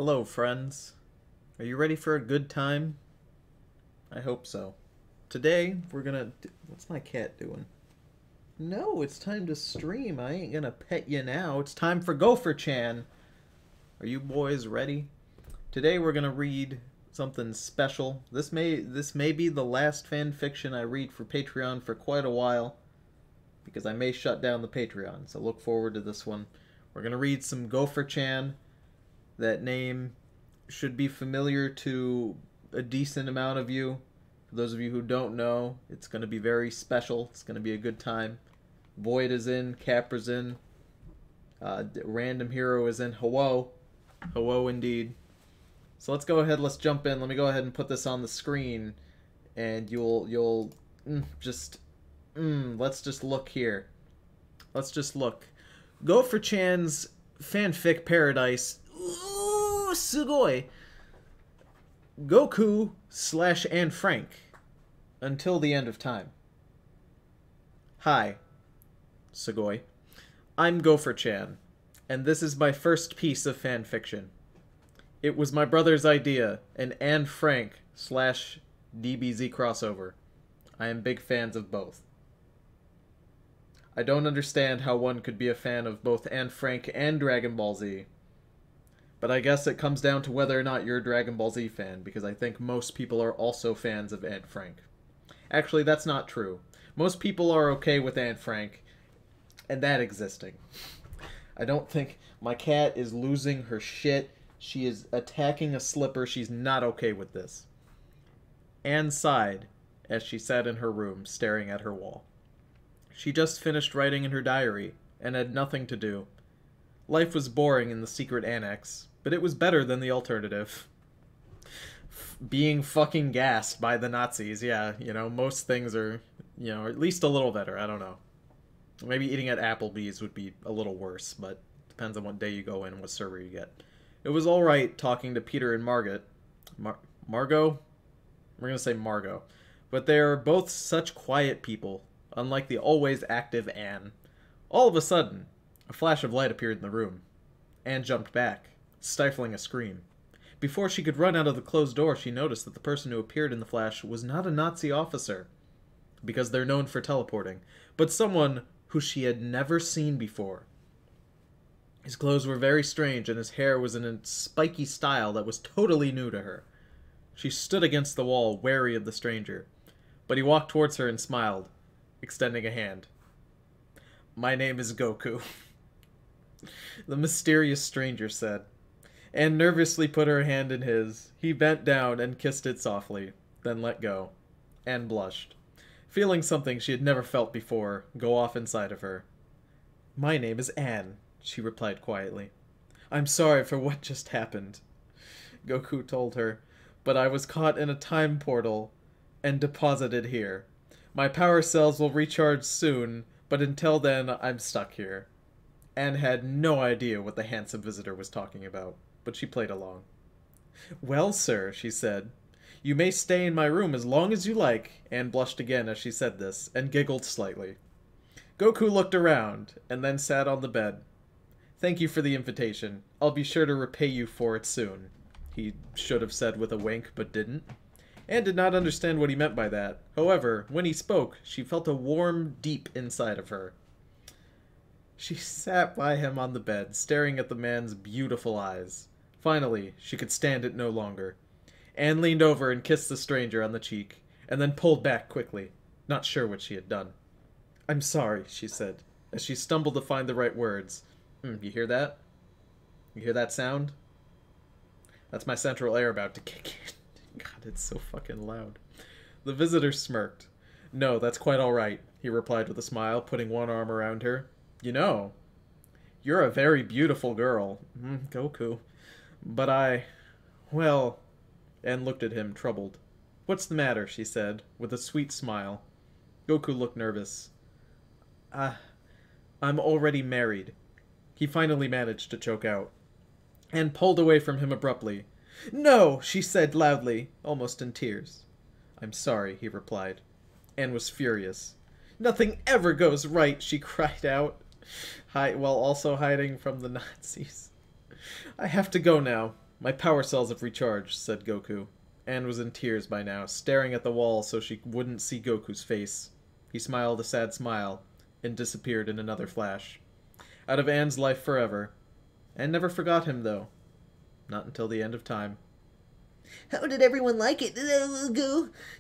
Hello, friends. Are you ready for a good time? I hope so. Today, we're gonna... What's my cat doing? No, it's time to stream. I ain't gonna pet you now. It's time for Gopher-chan. Are you boys ready? Today, we're gonna read something special. This may be the last fan fiction I read for Patreon for quite a while, because I may shut down the Patreon, so look forward to this one. We're gonna read some Gopher-chan. That name should be familiar to a decent amount of you. For those of you who don't know, it's going to be very special. It's going to be a good time. Void is in, Capra's in, Random Hero is in. Hello. Hello indeed. So let's go ahead, let's jump in. Let me go ahead and put this on the screen, and let's just look here. Let's just look. Gopher-chan's Fanfic Paradise. Ooh, sugoi. Goku / Anne Frank. Until the end of time. Hi, sugoi. I'm Gopher-chan, and this is my first piece of fanfiction. It was my brother's idea, an Anne Frank / DBZ crossover. I am big fans of both. I don't understand how one could be a fan of both Anne Frank and Dragon Ball Z. But I guess it comes down to whether or not you're a Dragon Ball Z fan, because I think most people are also fans of Anne Frank. Actually, that's not true. Most people are okay with Anne Frank, and that existing. I don't think... My cat is losing her shit. She is attacking a slipper. She's not okay with this. Anne sighed as she sat in her room, staring at her wall. She just finished writing in her diary, and had nothing to do. Life was boring in the secret annex, but it was better than the alternative. Being fucking gassed by the Nazis, yeah, you know, most things are, you know, at least a little better, I don't know. Maybe eating at Applebee's would be a little worse, but depends on what day you go in and what server you get. It was alright talking to Peter and Margot. Margot? We're gonna say Margot. But they are both such quiet people, unlike the always active Anne. All of a sudden, a flash of light appeared in the room. Anne jumped back, stifling a scream. Before she could run out of the closed door, she noticed that the person who appeared in the flash was not a Nazi officer, because they're known for teleporting, but someone who she had never seen before. His clothes were very strange, and his hair was in a spiky style that was totally new to her. She stood against the wall, wary of the stranger, but he walked towards her and smiled, extending a hand. "My name is Goku," the mysterious stranger said. Anne nervously put her hand in his. He bent down and kissed it softly, then let go. Anne blushed, feeling something she had never felt before go off inside of her. "My name is Anne," she replied quietly. "I'm sorry for what just happened," Goku told her, "but I was caught in a time portal and deposited here. My power cells will recharge soon, but until then, I'm stuck here." Anne had no idea what the handsome visitor was talking about, but she played along. "Well, sir," she said, "you may stay in my room as long as you like." Anne blushed again as she said this, and giggled slightly. Goku looked around, and then sat on the bed. "Thank you for the invitation. I'll be sure to repay you for it soon," he should have said with a wink, but didn't. Anne did not understand what he meant by that. However, when he spoke, she felt a warm deep inside of her. She sat by him on the bed, staring at the man's beautiful eyes. Finally, she could stand it no longer. Anne leaned over and kissed the stranger on the cheek, and then pulled back quickly, not sure what she had done. "I'm sorry," she said, as she stumbled to find the right words. You hear that? You hear that sound? That's my central air about to kick in. God, it's so fucking loud. The visitor smirked. "No, that's quite all right," he replied with a smile, putting one arm around her. "You know, you're a very beautiful girl, Goku. But well," Anne looked at him, troubled. "What's the matter?" she said, with a sweet smile. Goku looked nervous. I'm already married," he finally managed to choke out. Anne pulled away from him abruptly. "No!" she said loudly, almost in tears. "I'm sorry," he replied. Anne was furious. "Nothing ever goes right," she cried out, while also hiding from the Nazis. "I have to go now. My power cells have recharged, said Goku. Anne was in tears by now, staring at the wall so she wouldn't see Goku's face. He smiled a sad smile, and disappeared in another flash. Out of Anne's life forever. Anne never forgot him, though. Not until the end of time. How did everyone like it?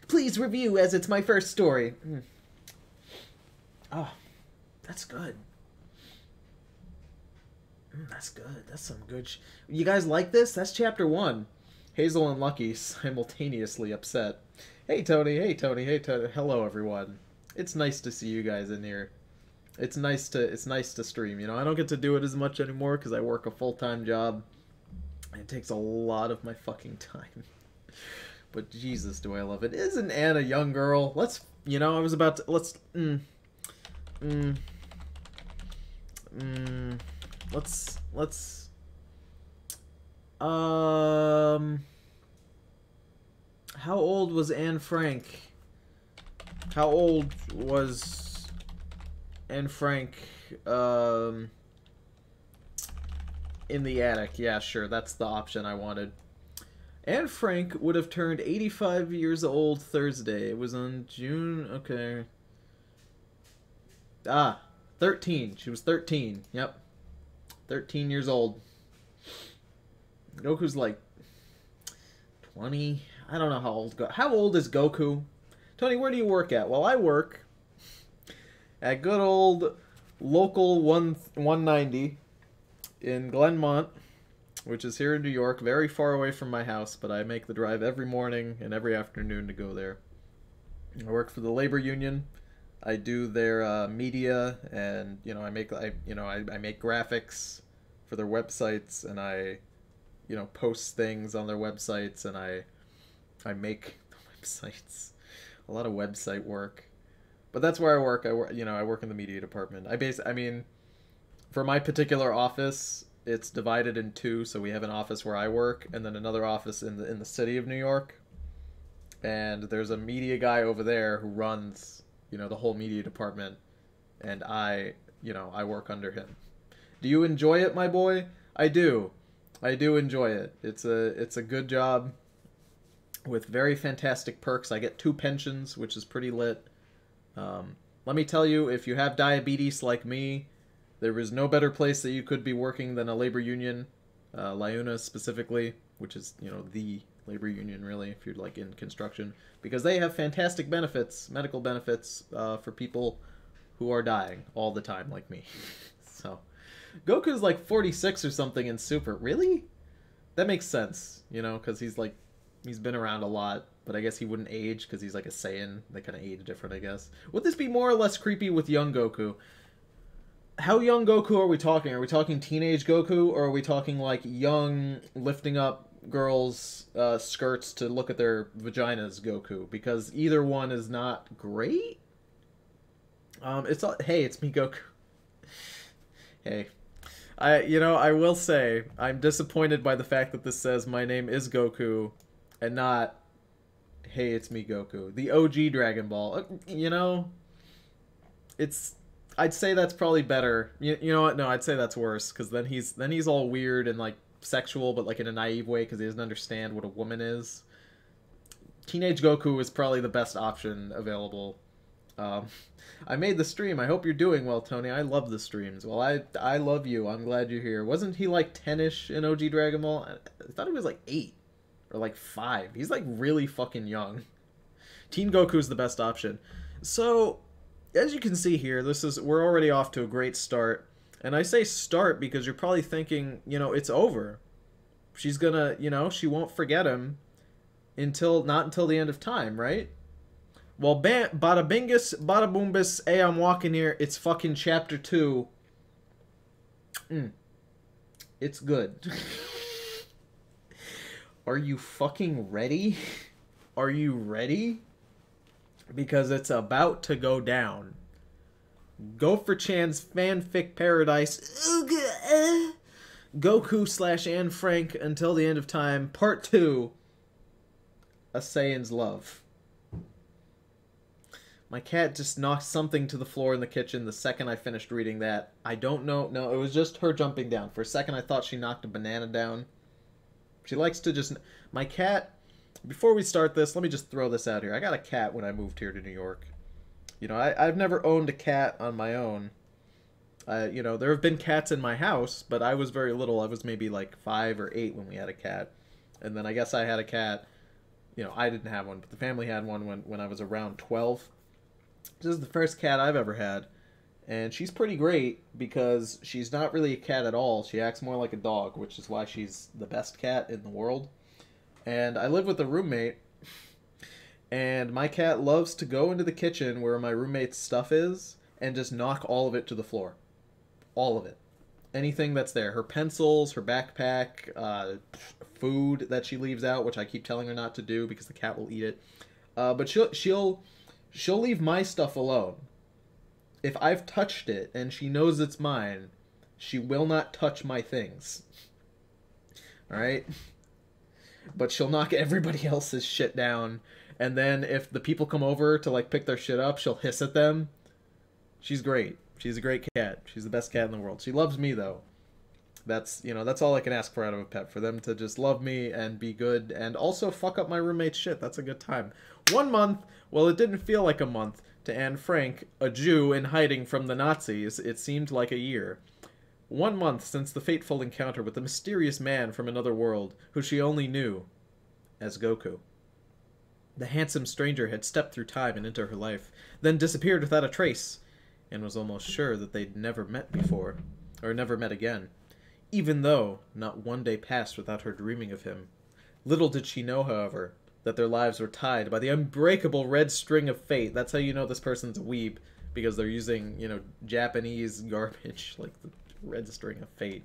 Please review, as it's my first story. Oh, that's good. That's good. That's some good you guys like this? That's chapter 1. Hazel and Lucky simultaneously upset. Hey, Tony. Hey, Tony. Hey, Tony. Hello, everyone. It's nice to see you guys in here. It's nice to stream. You know, I don't get to do it as much anymore because I work a full-time job. It takes a lot of my fucking time. But Jesus, do I love it. Isn't Anne a young girl? Let's, you know, I was about to, let's, how old was Anne Frank? How old was Anne Frank, in the attic? Yeah, sure, that's the option I wanted. Anne Frank would have turned 85 years old Thursday. It was on June, okay. 13. She was 13, yep. 13 years old. Goku's like 20. I don't know how old. How old is Goku? Tony, where do you work at? Well, I work at good old local 190 in Glenmont, which is here in New York, very far away from my house, but I make the drive every morning and every afternoon to go there. I work for the labor union. I do their media, and you know, I make graphics for their websites, and I, you know, post things on their websites, and I make the websites. A lot of website work, but that's where I work. I work in the media department. I mean, for my particular office, it's divided in two. So we have an office where I work, and then another office in the city of New York. And there's a media guy over there who runs, you know, the whole media department, and I work under him. Do you enjoy it, my boy? I do. I do enjoy it. It's a good job with very fantastic perks. I get 2 pensions, which is pretty lit. Let me tell you, if you have diabetes like me, there is no better place that you could be working than a labor union, LIUNA specifically, which is, you know, the labor union, really, if you're, like, in construction, because they have fantastic benefits, medical benefits, for people who are dying all the time, like me. So, Goku's, like, 46 or something in Super. Really? That makes sense, you know, because he's, like, he's been around a lot, but I guess he wouldn't age because he's like a Saiyan. They kind of age different, I guess. Would this be more or less creepy with young Goku? How young Goku are we talking? Are we talking teenage Goku, or are we talking like young, lifting up girls' skirts to look at their vaginas Goku? Because either one is not great. Hey, it's me, Goku. Hey. I will say, I'm disappointed by the fact that this says my name is Goku, and not, hey, it's me, Goku. The OG Dragon Ball. You know, I'd say that's probably better. You know what? No, I'd say that's worse, because then he's all weird and, like, sexual, but, like, in a naive way, because he doesn't understand what a woman is. Teenage Goku is probably the best option available. I made the stream. I hope you're doing well, Tony. I love the streams. Well, I love you. I'm glad you're here. Wasn't he, like, 10-ish in OG Dragon Ball? I thought he was, like, 8. Or like 5. He's like really fucking young. Teen Goku's the best option. So, as you can see here, we're already off to a great start. And I say start because you're probably thinking, you know, it's over. She's gonna, you know, she won't forget him not until the end of time, right? Well, bada bingus, bada boombus, hey, I'm walking here. It's fucking chapter 2. It's good. Are you fucking ready? Are you ready? Because it's about to go down. Go for Chan's Fanfic Paradise. Goku / Anne Frank until the end of time. Part 2. A Saiyan's Love. My cat just knocked something to the floor in the kitchen the second I finished reading that. I don't know. No, it was just her jumping down. For a second I thought she knocked a banana down. She likes to just... My cat... Before we start this, let me just throw this out here. I got a cat when I moved here to New York. You know, I've never owned a cat on my own. You know, there have been cats in my house, but I was very little. I was maybe like 5 or 8 when we had a cat. And then I guess I had a cat. You know, I didn't have one, but the family had one when I was around 12. This is the first cat I've ever had. And she's pretty great because she's not really a cat at all. She acts more like a dog, which is why she's the best cat in the world. And I live with a roommate, and my cat loves to go into the kitchen where my roommate's stuff is and just knock all of it to the floor. All of it. Anything that's there. Her pencils, her backpack, food that she leaves out, which I keep telling her not to do because the cat will eat it. But she'll leave my stuff alone. If I've touched it and she knows it's mine, she will not touch my things. Alright? But she'll knock everybody else's shit down. And then if the people come over to, like, pick their shit up, she'll hiss at them. She's great. She's a great cat. She's the best cat in the world. She loves me, though. That's, you know, that's all I can ask for out of a pet. For them to just love me and be good and also fuck up my roommate's shit. That's a good time. 1 month, well, it didn't feel like a month. To Anne Frank, a Jew in hiding from the Nazis, it seemed like a year. 1 month since the fateful encounter with the mysterious man from another world, who she only knew as Goku. The handsome stranger had stepped through time and into her life, then disappeared without a trace, and was almost sure that they'd never met before, or never met again, even though not one day passed without her dreaming of him. Little did she know, however, that their lives were tied by the unbreakable red string of fate. That's how you know this person's a weeb, because they're using, you know, Japanese garbage, like the red string of fate.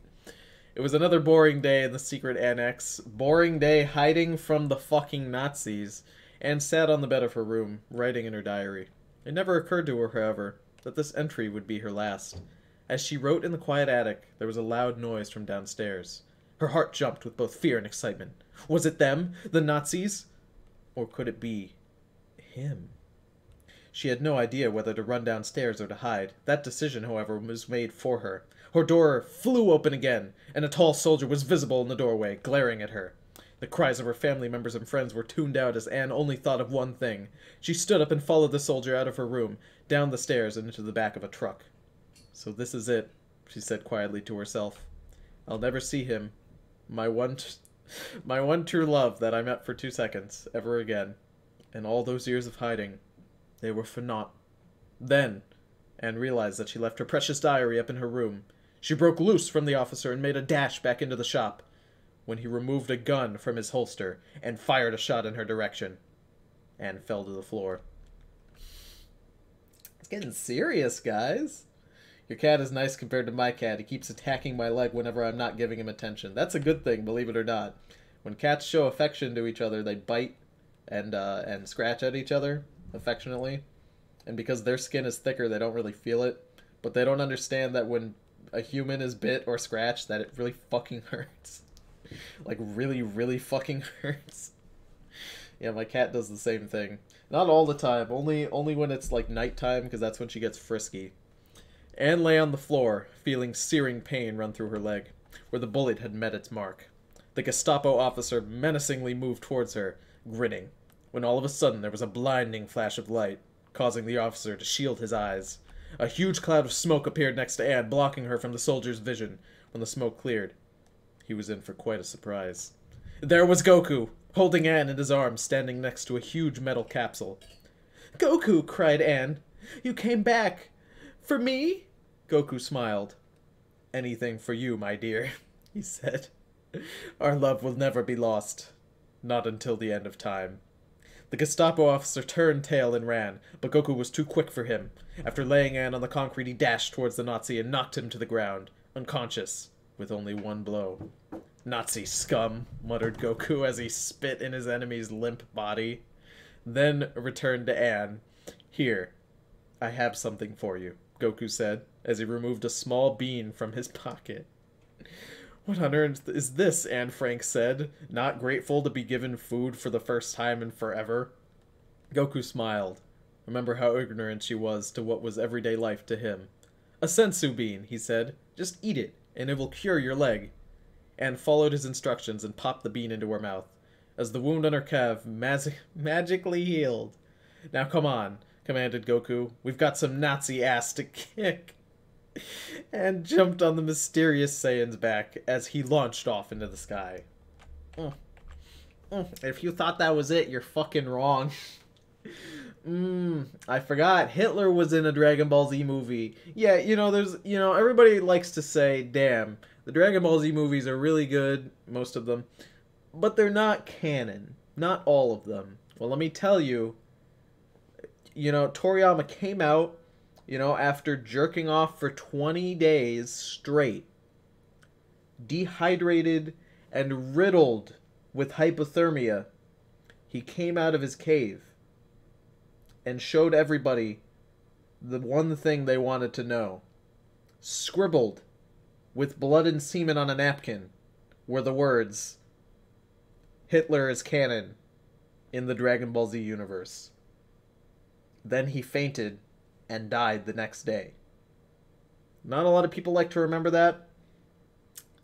It was another boring day in the secret annex. Boring day hiding from the fucking Nazis. Anne sat on the bed of her room, writing in her diary. It never occurred to her, however, that this entry would be her last. As she wrote in the quiet attic, there was a loud noise from downstairs. Her heart jumped with both fear and excitement. Was it them? The Nazis? Or could it be him? She had no idea whether to run downstairs or to hide. That decision, however, was made for her. Her door flew open again, and a tall soldier was visible in the doorway, glaring at her. The cries of her family members and friends were tuned out as Anne only thought of one thing. She stood up and followed the soldier out of her room, down the stairs and into the back of a truck. So this is it, she said quietly to herself. I'll never see him. My one true love that I met for 2 seconds, ever again. And all those years of hiding, they were for naught. Then, Anne realized that she left her precious diary up in her room. She broke loose from the officer and made a dash back into the shop, when he removed a gun from his holster and fired a shot in her direction. Anne fell to the floor. It's getting serious, guys. Your cat is nice compared to my cat. He keeps attacking my leg whenever I'm not giving him attention. That's a good thing, believe it or not. When cats show affection to each other, they bite and scratch at each other affectionately. And because their skin is thicker, they don't really feel it. But they don't understand that when a human is bit or scratched, that it really fucking hurts. Like, really, really fucking hurts. Yeah, my cat does the same thing. Not all the time. Only when it's, like, nighttime, because that's when she gets frisky. Anne lay on the floor, feeling searing pain run through her leg, where the bullet had met its mark. The Gestapo officer menacingly moved towards her, grinning, when all of a sudden there was a blinding flash of light, causing the officer to shield his eyes. A huge cloud of smoke appeared next to Anne, blocking her from the soldier's vision. When the smoke cleared, he was in for quite a surprise. There was Goku, holding Anne in his arms, standing next to a huge metal capsule. "Goku!" cried Anne. "You came back! For me?" Goku smiled. "Anything for you, my dear," he said. "Our love will never be lost. Not until the end of time." The Gestapo officer turned tail and ran, but Goku was too quick for him. After laying Anne on the concrete, he dashed towards the Nazi and knocked him to the ground, unconscious, with only one blow. "Nazi scum," muttered Goku as he spit in his enemy's limp body. Then returned to Anne. "Here, I have something for you," Goku said, as he removed a small bean from his pocket. "What on earth is this?" Anne Frank said, not grateful to be given food for the first time in forever. Goku smiled. Remember how ignorant she was to what was everyday life to him. "A sensu bean," he said. "Just eat it, and it will cure your leg." and followed his instructions and popped the bean into her mouth, as the wound on her calf magically healed. "Now come on," commanded Goku. "We've got some Nazi ass to kick." And jumped on the mysterious Saiyan's back as he launched off into the sky. If you thought that was it, you're fucking wrong. I forgot. Hitler was in a Dragon Ball Z movie. Yeah, everybody likes to say, damn, the Dragon Ball Z movies are really good, most of them, but they're not canon. Not all of them. Well, let me tell you, Toriyama came out, after jerking off for 20 days straight, dehydrated and riddled with hypothermia. He came out of his cave and showed everybody the one thing they wanted to know. Scribbled with blood and semen on a napkin were the words, "Hitler is canon in the Dragon Ball Z universe." Then he fainted and died the next day. Not a lot of people like to remember that.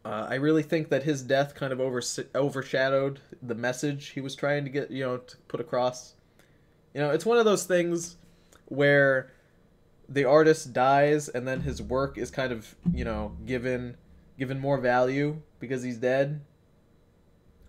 I really think that his death kind of overshadowed the message he was trying to get, to put across. It's one of those things where the artist dies and then his work is kind of, given more value because he's dead.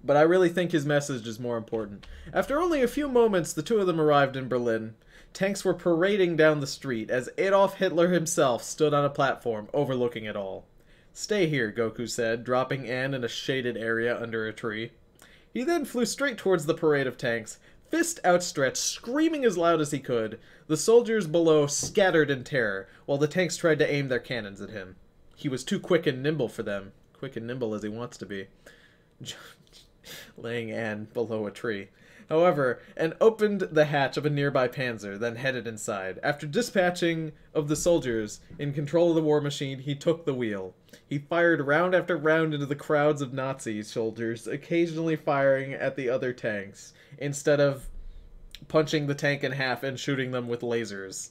But I really think his message is more important. After only a few moments, the two of them arrived in Berlin. Tanks were parading down the street as Adolf Hitler himself stood on a platform overlooking it all. "Stay here," Goku said, dropping Ann in a shaded area under a tree. He then flew straight towards the parade of tanks, fist outstretched, screaming as loud as he could. The soldiers below scattered in terror, while the tanks tried to aim their cannons at him. He was too quick and nimble for them. Quick and nimble as he wants to be. Laying Ann below a tree. However, and opened the hatch of a nearby panzer, then headed inside. After dispatching of the soldiers in control of the war machine, he took the wheel. He fired round after round into the crowds of Nazi soldiers, occasionally firing at the other tanks, instead of punching the tank in half and shooting them with lasers,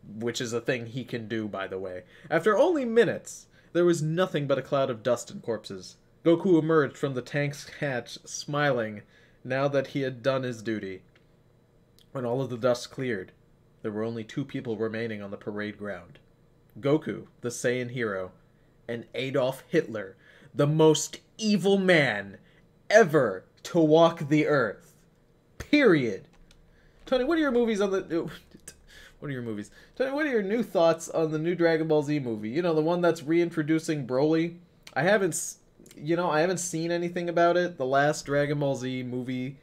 which is a thing he can do, by the way. After only minutes, there was nothing but a cloud of dust and corpses. Goku emerged from the tank's hatch, smiling, now that he had done his duty. When all of the dust cleared, there were only two people remaining on the parade ground. Goku, the Saiyan hero, and Adolf Hitler, the most evil man ever to walk the earth. Period. Tony, what are your movies on the... What are your movies? Tony, what are your new thoughts on the new Dragon Ball Z movie? The one that's reintroducing Broly? I haven't seen anything about it. The last Dragon Ball Z movie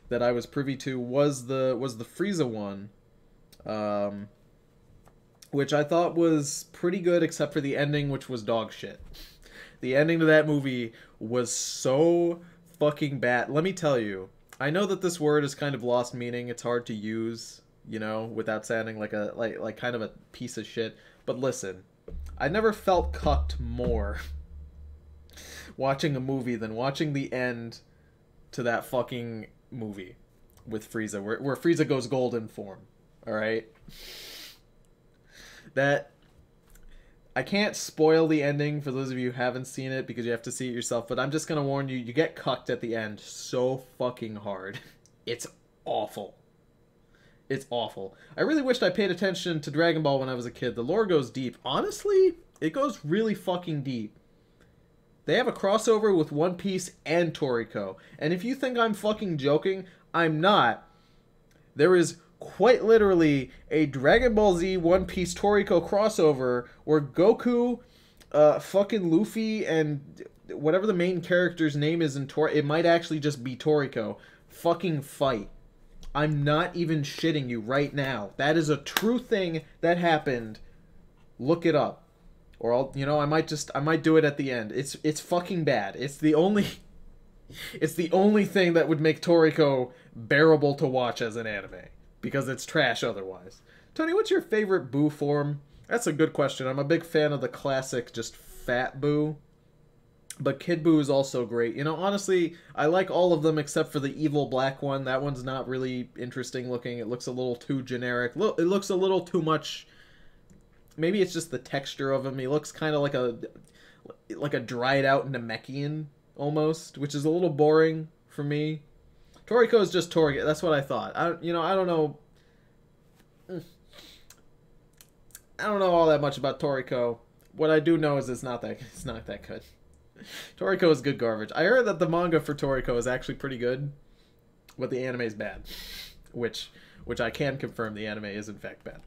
that I was privy to was the Frieza one, which I thought was pretty good, except for the ending, which was dog shit. The ending to that movie was so fucking bad. Let me tell you, I know that this word has kind of lost meaning. It's hard to use, without sounding like kind of a piece of shit. But listen, I never felt cucked more watching a movie than watching the end to that fucking movie with Frieza, where Frieza goes golden form. Alright? That... I can't spoil the ending for those of you who haven't seen it because you have to see it yourself, but I'm just gonna warn you, you get cucked at the end so fucking hard. It's awful. It's awful. I really wished I paid attention to Dragon Ball when I was a kid. The lore goes deep. Honestly, it goes really fucking deep. They have a crossover with One Piece and Toriko. And if you think I'm fucking joking, I'm not. There is quite literally a Dragon Ball Z One Piece Toriko crossover where Goku, fucking Luffy, and whatever the main character's name is in it might actually just be Toriko, fucking fight. I'm not even shitting you right now. That is a true thing that happened. Look it up. Or I'll, I might do it at the end. It's fucking bad. It's the only thing that would make Toriko bearable to watch as an anime, because it's trash otherwise. Tony, what's your favorite Boo form? That's a good question. I'm a big fan of the classic, just fat Boo, but Kid Boo is also great. Honestly, I like all of them except for the evil black one. That one's not really interesting looking. It looks a little too generic. It looks a little too much. Maybe it's just the texture of him. He looks kind of like a dried out Namekian, almost, which is a little boring for me. Toriko is just Toriko. That's what I thought. I don't know. I don't know all that much about Toriko. What I do know is it's not that good. Toriko is good garbage. I heard that the manga for Toriko is actually pretty good, but the anime is bad, which I can confirm the anime is in fact bad.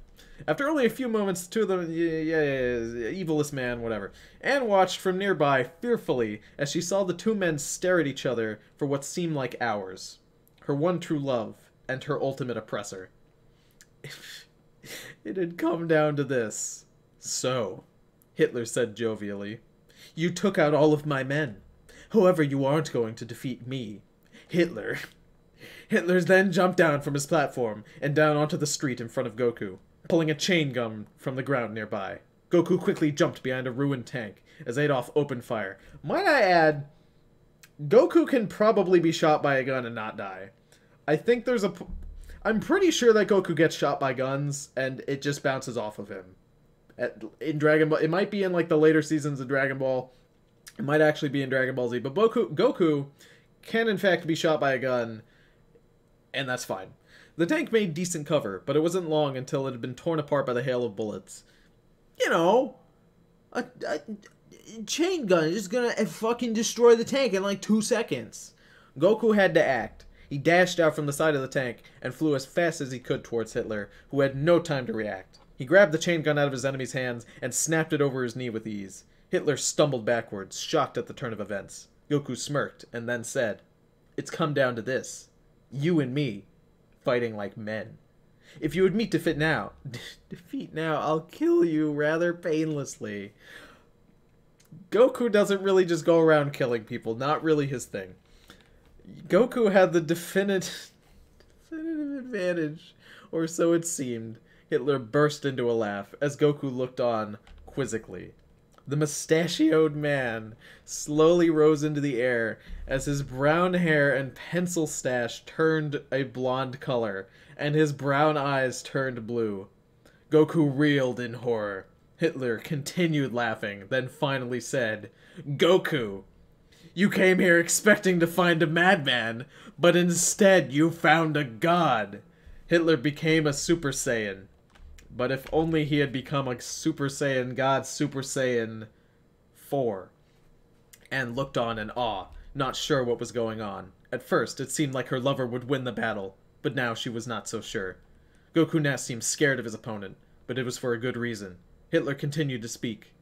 After only a few moments, the two of them, evilest man, whatever, Anne watched from nearby fearfully as she saw the two men stare at each other for what seemed like hours. Her one true love and her ultimate oppressor. It had come down to this. So, Hitler said jovially, "You took out all of my men. However, you aren't going to defeat me. Hitler." Hitler then jumped down from his platform and down onto the street in front of Goku, pulling a chain gun from the ground nearby. Goku quickly jumped behind a ruined tank as Adolf opened fire. Might I add, Goku can probably be shot by a gun and not die. I think there's I'm pretty sure that Goku gets shot by guns and it just bounces off of him. In Dragon Ball, it might be in like the later seasons of Dragon Ball. It might actually be in Dragon Ball Z, but Goku can in fact be shot by a gun, and that's fine. The tank made decent cover, but it wasn't long until it had been torn apart by the hail of bullets. You know, a chain gun is just gonna fucking destroy the tank in like 2 seconds. Goku had to act. He dashed out from the side of the tank and flew as fast as he could towards Hitler, who had no time to react. He grabbed the chain gun out of his enemy's hands and snapped it over his knee with ease. Hitler stumbled backwards, shocked at the turn of events. Goku smirked and then said, "It's come down to this. You and me, fighting like men. If you would meet defeat now, I'll kill you rather painlessly." Goku doesn't really just go around killing people, not really his thing. Goku had the definitive advantage, or so it seemed. Hitler burst into a laugh as Goku looked on quizzically. The mustachioed man slowly rose into the air as his brown hair and pencil stash turned a blonde color, and his brown eyes turned blue. Goku reeled in horror. Hitler continued laughing, then finally said, "Goku, you came here expecting to find a madman, but instead you found a god." Hitler became a Super Saiyan. But if only he had become a Super Saiyan God, Super Saiyan 4. Anne looked on in awe, not sure what was going on. At first, it seemed like her lover would win the battle, but now she was not so sure. Goku now seemed scared of his opponent, but it was for a good reason. Hitler continued to speak.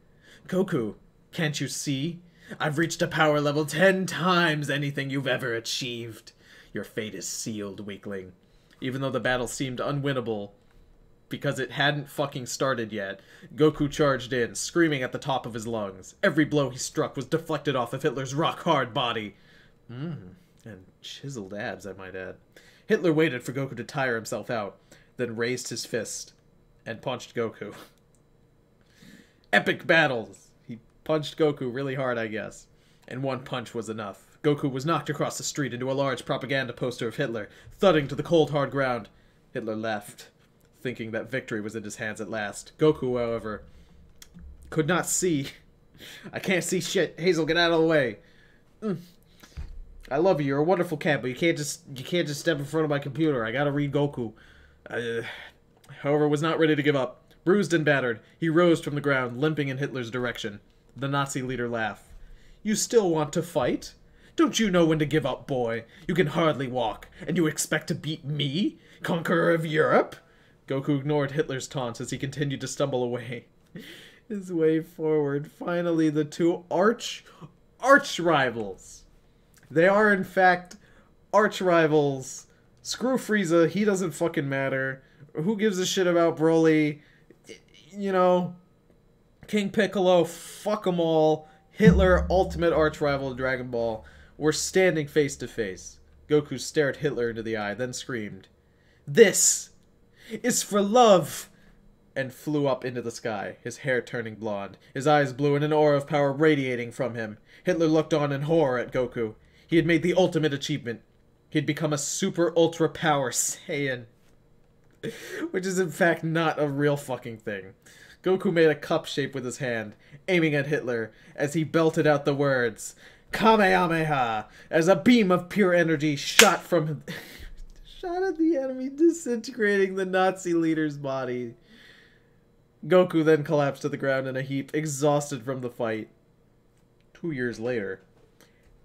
"Goku, can't you see? I've reached a power level 10 times anything you've ever achieved. Your fate is sealed, weakling." Even though the battle seemed unwinnable, because it hadn't fucking started yet, Goku charged in, screaming at the top of his lungs. Every blow he struck was deflected off of Hitler's rock-hard body. And chiseled abs, I might add. Hitler waited for Goku to tire himself out, then raised his fist and punched Goku. Epic battles! He punched Goku really hard, I guess. And one punch was enough. Goku was knocked across the street into a large propaganda poster of Hitler, thudding to the cold, hard ground. Hitler left, thinking that victory was in his hands at last. Goku, however, could not see. "I can't see shit. Hazel, get out of the way." "I love you. You're a wonderful cat, but you can't just step in front of my computer. I gotta read Goku." However, was not ready to give up. Bruised and battered, he rose from the ground, limping in Hitler's direction. The Nazi leader laughed. "You still want to fight? Don't you know when to give up, boy? You can hardly walk, and you expect to beat me, conqueror of Europe?" Goku ignored Hitler's taunts as he continued to stumble away. His way forward. Finally, the two arch rivals. They are, in fact, arch rivals. Screw Frieza, he doesn't fucking matter. Who gives a shit about Broly? You know, King Piccolo, fuck them all. Hitler, ultimate arch rival of Dragon Ball, were standing face to face. Goku stared Hitler into the eye, then screamed, "This is for love!" and flew up into the sky, his hair turning blonde, his eyes blue, and an aura of power radiating from him. Hitler looked on in horror at Goku. He had made the ultimate achievement. He had become a super ultra power Saiyan. Which is in fact not a real fucking thing. Goku made a cup shape with his hand, aiming at Hitler, as he belted out the words, Kamehameha! As a beam of pure energy shot from shot at the enemy, disintegrating the Nazi leader's body. Goku then collapsed to the ground in a heap, exhausted from the fight. 2 years later,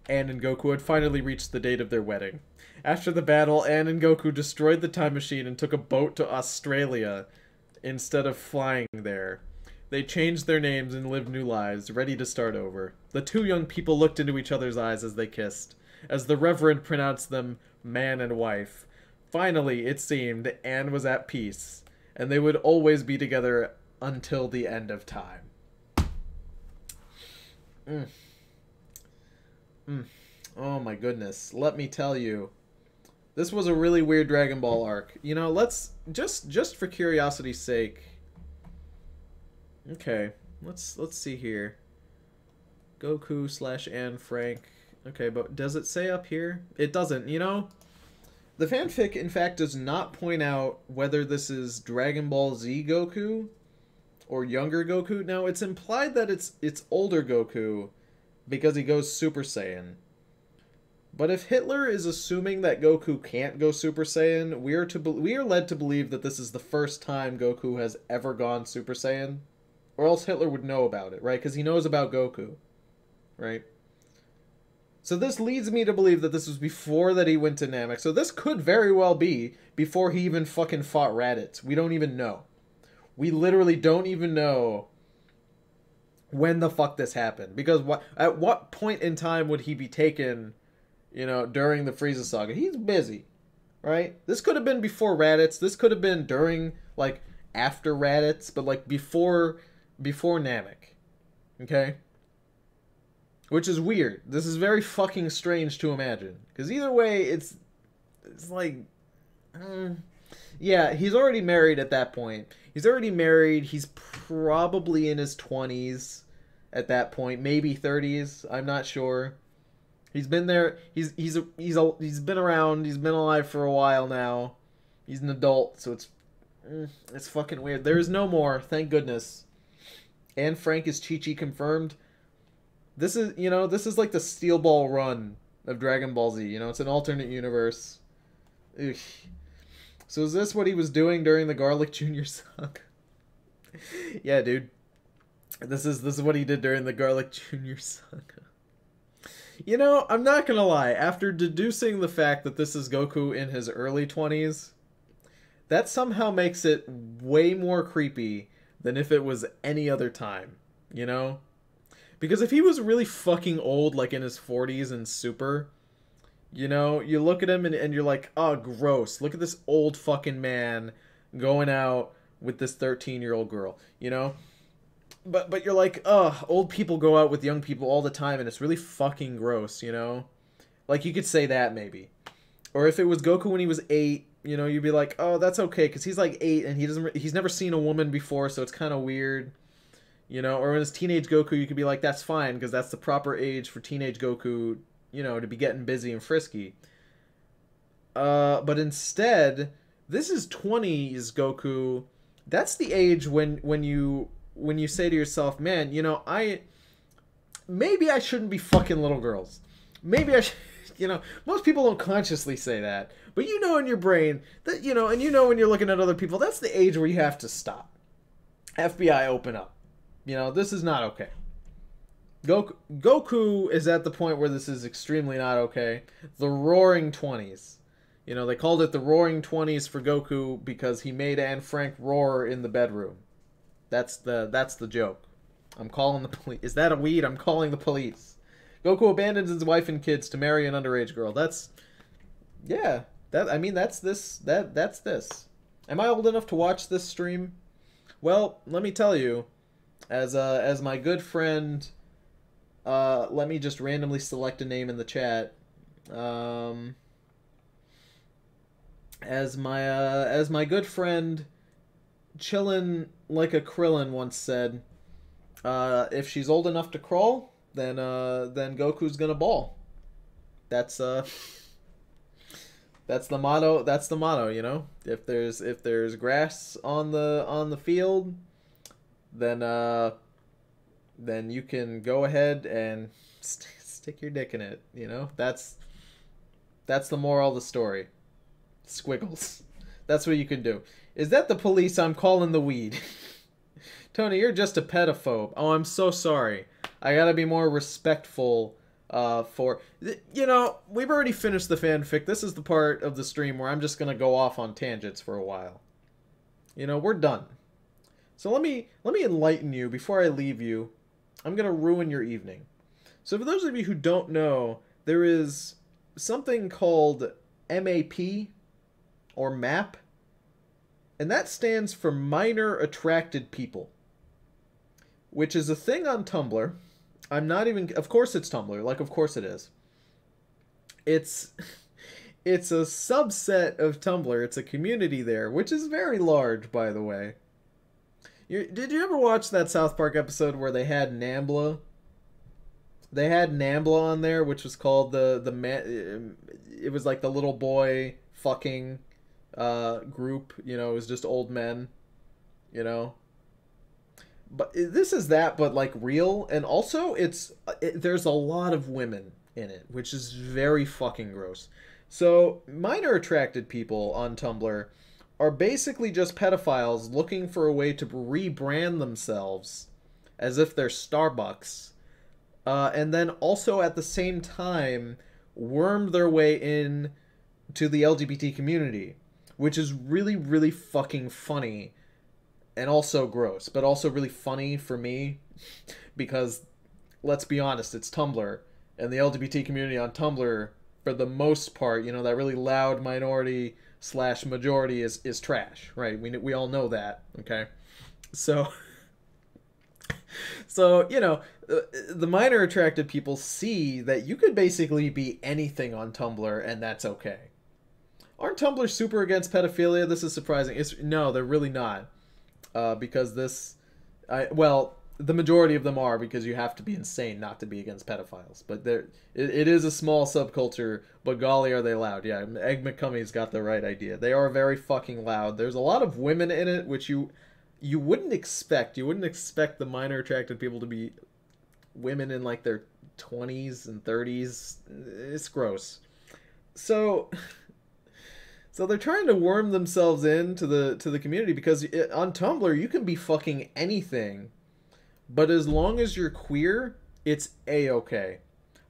Ann and Goku had finally reached the date of their wedding. After the battle, Ann and Goku destroyed the time machine and took a boat to Australia instead of flying there. They changed their names and lived new lives, ready to start over. The two young people looked into each other's eyes as they kissed, as the Reverend pronounced them man and wife. Finally, it seemed, Anne was at peace, and they would always be together until the end of time. Oh my goodness. Let me tell you. This was a really weird Dragon Ball arc. You know, let's just for curiosity's sake. Okay, let's see here. Goku / Anne Frank. Okay, but does it say up here? It doesn't, you know? The fanfic, in fact, does not point out whether this is Dragon Ball Z Goku or younger Goku. Now, it's implied that it's older Goku because he goes Super Saiyan. But if Hitler is assuming that Goku can't go Super Saiyan, we are led to believe that this is the first time Goku has ever gone Super Saiyan. Or else Hitler would know about it, right? Because he knows about Goku, right? So this leads me to believe that this was before that he went to Namek. So this could very well be before he even fucking fought Raditz. We don't even know. We literally don't even know when the fuck this happened. Because at what point in time would he be taken, you know, during the Frieza saga? He's busy, right? This could have been before Raditz. This could have been during, like, after Raditz. But, like, before Namek. Okay? Which is weird. This is very fucking strange to imagine. Because either way, it's like... yeah, he's already married at that point. He's already married. He's probably in his 20s at that point. Maybe 30s. I'm not sure. He's been there. He's been around. He's been alive for a while now. He's an adult, so it's fucking weird. There is no more. Thank goodness. And Frank is Chi-Chi confirmed. This is, you know, this is like the Steel Ball run of Dragon Ball Z. You know, it's an alternate universe. Ugh. So is this what he was doing during the Garlic Jr. saga? Yeah, dude. This is what he did during the Garlic Jr. saga. You know, I'm not gonna lie. After deducing the fact that this is Goku in his early 20s, that somehow makes it way more creepy than if it was any other time, you know? Because if he was really fucking old, like in his 40s and Super, you know, you look at him and you're like, oh, gross. Look at this old fucking man going out with this 13-year-old girl, you know? But you're like, ugh, old people go out with young people all the time and it's really fucking gross, you know? Like, you could say that maybe. Or if it was Goku when he was 8, you know, you'd be like, oh, that's okay, because he's like 8 and he's never seen a woman before, so it's kind of weird, you know. Or when it's teenage Goku, you could be like, that's fine, because that's the proper age for teenage Goku, you know, to be getting busy and frisky. But instead, this is 20s Goku. That's the age when you say to yourself, man, you know, maybe I shouldn't be fucking little girls. Maybe I should. You know, most people don't consciously say that, but you know in your brain that, you know, and you know when you're looking at other people, that's the age where you have to stop. FBI, open up. You know, this is not okay. Goku is at the point where this is extremely not okay. The Roaring 20s. You know, they called it the Roaring 20s for Goku because he made Anne Frank roar in the bedroom. That's the joke. I'm calling the police. Is that a weed? I'm calling the police. Goku abandons his wife and kids to marry an underage girl. That's... yeah. That's this. That's this. Am I old enough to watch this stream? Well, let me tell you. As my good friend... let me just randomly select a name in the chat. As my good friend Chillin' Like a Krillin once said, if she's old enough to crawl... then Goku's gonna ball. That's the motto. That's the motto, you know. If there's grass on the field, then you can go ahead and Stick your dick in it, you know? That's the moral of the story. Squiggles. That's what you can do. Is that the police? I'm calling the weed. Tony, you're just a pedophobe. Oh, I'm so sorry. I gotta be more respectful for... You know, we've already finished the fanfic. This is the part of the stream where I'm just gonna go off on tangents for a while. You know, we're done. So let me enlighten you before I leave you. I'm gonna ruin your evening. So for those of you who don't know, there is something called MAP, or MAP, and that stands for Minor Attracted People, which is a thing on Tumblr. I'm not even... Of course it's Tumblr. Like, of course it is. It's a subset of Tumblr. It's a community there, which is very large, by the way. Did you ever watch that South Park episode where they had Nambla? They had Nambla on there, which was called the man... It was like the little boy fucking group. You know, it was just old men. You know? But this is that, but like real, and also there's a lot of women in it, which is very fucking gross. So minor attracted people on Tumblr are basically just pedophiles looking for a way to rebrand themselves as if they're Starbucks, and then also at the same time worm their way in to the LGBT community, which is really, really fucking funny. And also gross, but also really funny for me, because, let's be honest, it's Tumblr, and the LGBT community on Tumblr, for the most part, you know, that really loud minority / majority is trash, right? We all know that, okay? So, you know, the minor attracted people see that you could basically be anything on Tumblr, and that's okay. Aren't Tumblr super against pedophilia? This is surprising. No, they're really not. Because well, the majority of them are, because you have to be insane not to be against pedophiles. But it is a small subculture, but golly are they loud. Yeah, Egg McCummy's got the right idea. They are very fucking loud. There's a lot of women in it, which you wouldn't expect. You wouldn't expect the minor attracted people to be women in like their 20s and 30s. It's gross. So they're trying to worm themselves into the community, because on Tumblr you can be fucking anything, but as long as you're queer, it's a-okay.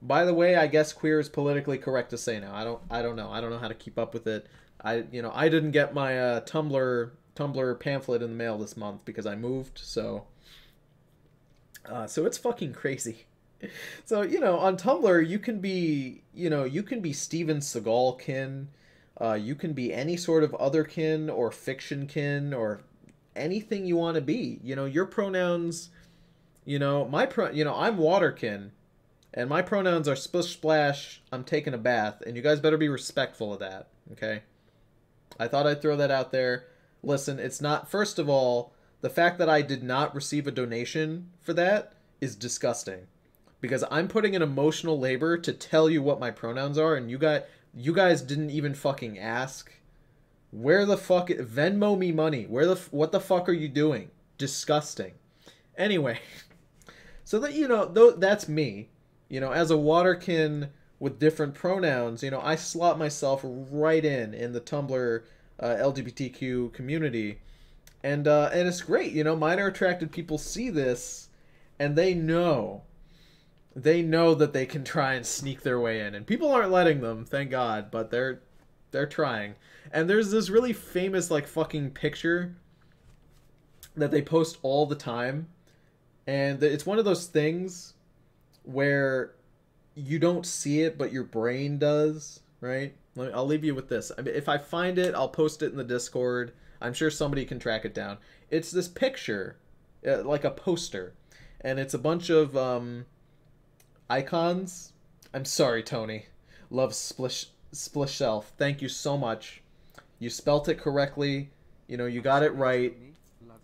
By the way, I guess queer is politically correct to say now. I don't know. I don't know how to keep up with it. I didn't get my Tumblr pamphlet in the mail this month because I moved, so it's fucking crazy. So, you know, on Tumblr you can be Steven Seagal kin. You can be any sort of other kin or fiction kin or anything you want to be. You know, your pronouns, you know, I'm waterkin, and my pronouns are splish splash, I'm taking a bath, and you guys better be respectful of that, okay? I thought I'd throw that out there. Listen, it's not, first of all, the fact that I did not receive a donation for that is disgusting, because I'm putting in emotional labor to tell you what my pronouns are, and you guys didn't even fucking ask. Where the fuck... Venmo me money. What the fuck are you doing? Disgusting. Anyway. So that, you know, that's me. You know, as a waterkin with different pronouns, you know, I slot myself right in the Tumblr LGBTQ community. And it's great. You know, minor attracted people see this, and they know that they can try and sneak their way in, and people aren't letting them, thank God, but they're trying. And there's this really famous like fucking picture that they post all the time, and it's one of those things where you don't see it but your brain does, right? I'll leave you with this. I mean, if I find it, I'll post it in the Discord. I'm sure somebody can track it down. It's this picture, like a poster, and it's a bunch of icons. I'm sorry, Tony. Love Splish Self. Thank you so much. You spelt it correctly. You know, you got it right.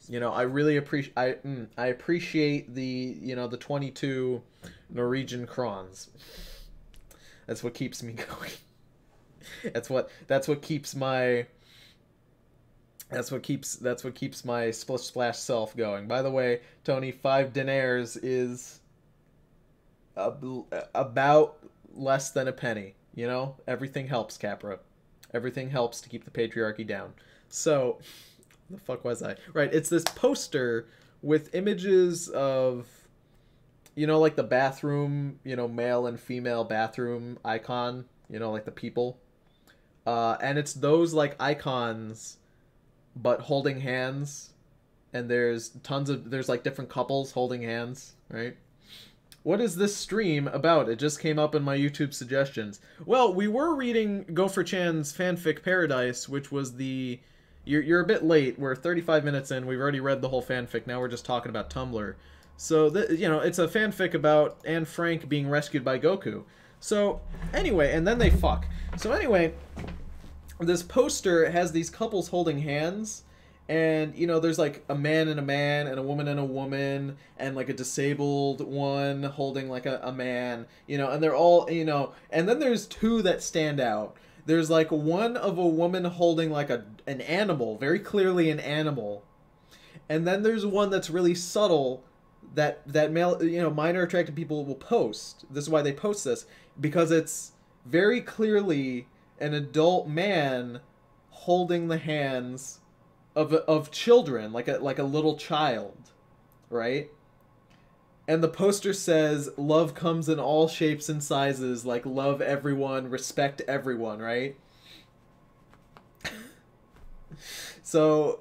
You know, I really appreciate. I appreciate the the 22 Norwegian crowns. That's what keeps me going. That's what keeps my Splish Splash self going. By the way, Tony, 5 deniers is about less than a penny. You know, everything helps, Capra. Everything helps to keep the patriarchy down. So, the fuck was I? Right, it's this poster with images of, you know, like the bathroom, you know, male and female bathroom icon, you know, like the people. And it's those like icons, but holding hands. And there's like different couples holding hands, right? What is this stream about? It just came up in my YouTube suggestions. Well, we were reading Gopher Chan's Fanfic Paradise, which was the... You're a bit late. We're 35 minutes in. We've already read the whole fanfic. Now we're just talking about Tumblr. So, you know, it's a fanfic about Anne Frank being rescued by Goku. So, anyway, and then they fuck. So, anyway, this poster has these couples holding hands. And, you know, there's like a man and a woman and a woman, and like a disabled one holding like a man, you know, and they're all, you know, and then there's two that stand out. There's like one of a woman holding like an animal, very clearly an animal. And then there's one that's really subtle that male, you know, minor attracted people will post. This is why they post this, because it's very clearly an adult man holding the hands of children, like a little child, right? And the poster says, love comes in all shapes and sizes, like love everyone, respect everyone, right? So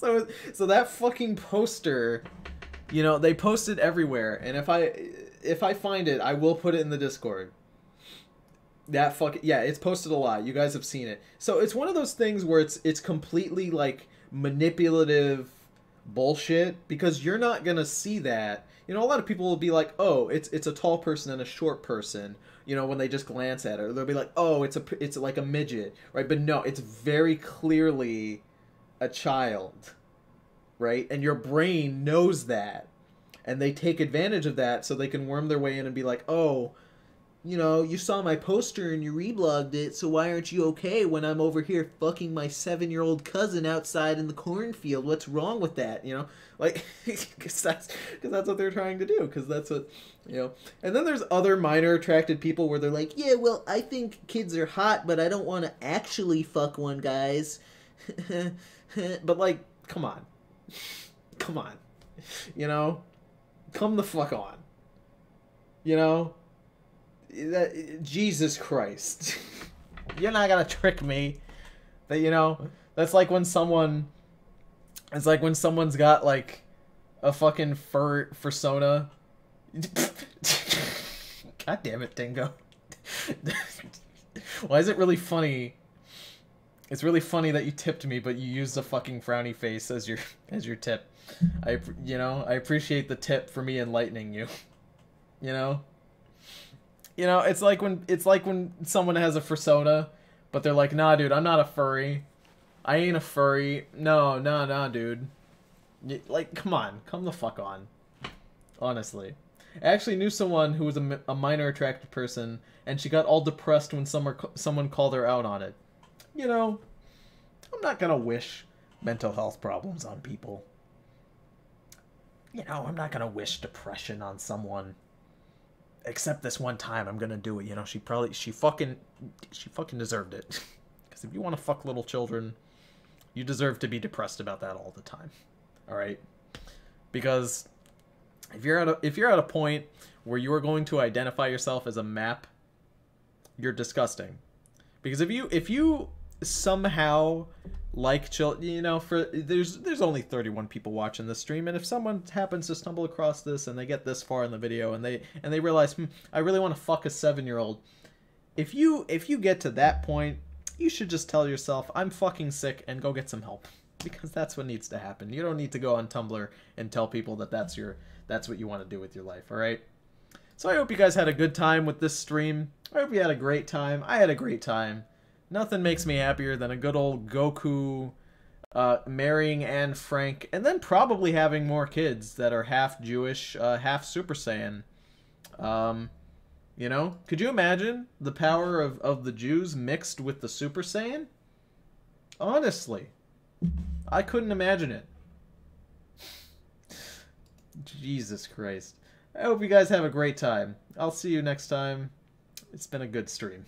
that fucking poster, you know, they post it everywhere, and if I find it, I will put it in the Discord. That yeah, it's posted a lot. You guys have seen it. So it's one of those things where it's completely like manipulative bullshit, because you're not gonna see that. You know, a lot of people will be like, oh, it's a tall person and a short person, you know, when they just glance at it. They'll be like, oh, it's like a midget, right? But no, it's very clearly a child, right? And your brain knows that, and they take advantage of that so they can worm their way in and be like, oh, you know, you saw my poster and you reblogged it, so why aren't you okay when I'm over here fucking my 7-year-old cousin outside in the cornfield? What's wrong with that? You know, like, because that's what they're trying to do, because that's what, you know. And then there's other minor attracted people where they're like, yeah, well, I think kids are hot, but I don't want to actually fuck one, guys. But, like, come on. Come on. You know? Come the fuck on. You know? Jesus Christ. You're not gonna trick me. That, you know, that's like when someone... It's like when someone's got, like, a fucking fursona. God damn it, Dingo. Why is it really funny? It's really funny that you tipped me, but you used a fucking frowny face as your tip. You know, I appreciate the tip for me enlightening you. You know? You know, it's like when someone has a fursona, but they're like, nah, dude, I'm not a furry. I ain't a furry. No, dude. Like, come on. Come the fuck on. Honestly. I actually knew someone who was a minor attracted person, and she got all depressed when someone called her out on it. You know, I'm not gonna wish mental health problems on people. You know, I'm not gonna wish depression on someone. Except this one time, I'm gonna do it. You know, she fucking deserved it. Because if you want to fuck little children, you deserve to be depressed about that all the time. All right? Because if you're at a point where you are going to identify yourself as a map, you're disgusting. Because if you somehow like children, you know, there's only 31 people watching this stream, and if someone happens to stumble across this and they get this far in the video and they realize, I really want to fuck a 7-year-old, if you get to that point, you should just tell yourself, I'm fucking sick, and go get some help, because that's what needs to happen. You don't need to go on Tumblr and tell people that that's what you want to do with your life. All right? So I hope you guys had a good time with this stream. I hope you had a great time. I had a great time. Nothing makes me happier than a good old Goku marrying Anne Frank, and then probably having more kids that are half Jewish, half Super Saiyan. You know? Could you imagine the power of the Jews mixed with the Super Saiyan? Honestly. I couldn't imagine it. Jesus Christ. I hope you guys have a great time. I'll see you next time. It's been a good stream.